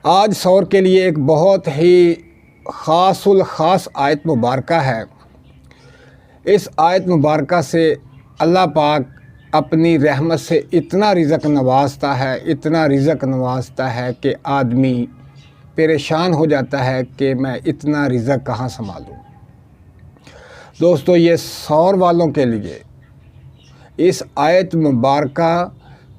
آج سور کے لیے ایک بہت ہی خاص الخاص آیت مبارکہ ہے۔ اس آیت مبارکہ سے اللہ پاک اپنی رحمت سے اتنا رزق نوازتا ہے کہ آدمی پریشان ہو جاتا ہے کہ میں اتنا رزق کہاں سنبھالوں۔ دوستو، یہ سور والوں کے لیے اس آیت مبارکہ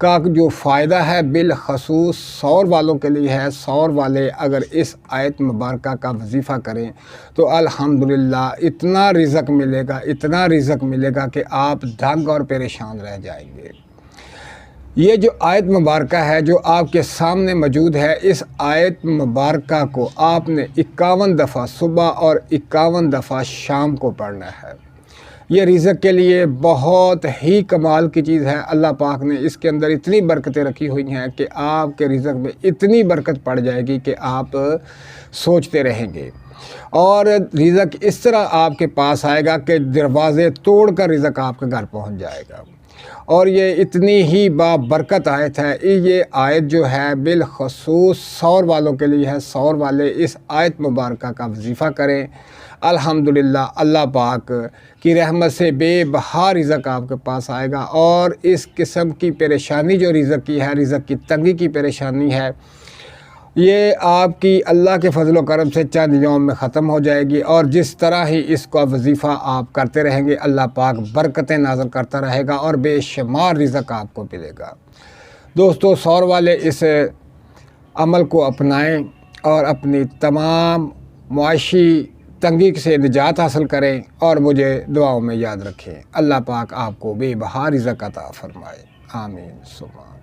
کا جو فائدہ ہے بالخصوص سور والوں کے لیے ہے۔ سور والے اگر اس آیت مبارکہ کا وظیفہ کریں تو الحمدللہ اتنا رزق ملے گا کہ آپ دنگ اور پریشان رہ جائیں گے۔ یہ جو آیت مبارکہ ہے جو آپ کے سامنے موجود ہے، اس آیت مبارکہ کو آپ نے 51 دفعہ صبح اور 51 دفعہ شام کو پڑھنا ہے۔ یہ رزق کے لیے بہت ہی کمال کی چیز ہے۔ اللہ پاک نے اس کے اندر اتنی برکتیں رکھی ہوئی ہیں کہ آپ کے رزق میں اتنی برکت پڑ جائے گی کہ آپ سوچتے رہیں گے، اور رزق اس طرح آپ کے پاس آئے گا کہ دروازے توڑ کر رزق آپ کے گھر پہنچ جائے گا۔ اور یہ اتنی ہی بابرکت آیت ہے۔ یہ آیت جو ہے بالخصوص سور والوں کے لیے ہے۔ سور والے اس آیت مبارکہ کا وظیفہ کریں، الحمدللہ اللہ پاک کی رحمت سے بے بہا رزق آپ کے پاس آئے گا، اور اس قسم کی پریشانی جو رزق کی ہے، رزق کی تنگی کی پریشانی ہے، یہ آپ کی اللہ کے فضل و کرم سے چند یوم میں ختم ہو جائے گی۔ اور جس طرح ہی اس کا وظیفہ آپ کرتے رہیں گے، اللہ پاک برکتیں نازل کرتا رہے گا اور بے شمار رزق آپ کو ملے گا۔ دوستو، سور والے اس عمل کو اپنائیں اور اپنی تمام معاشی تنگی سے نجات حاصل کریں، اور مجھے دعاؤں میں یاد رکھیں۔ اللہ پاک آپ کو بے بہا رزق عطا فرمائے۔ آمین ثم آمین۔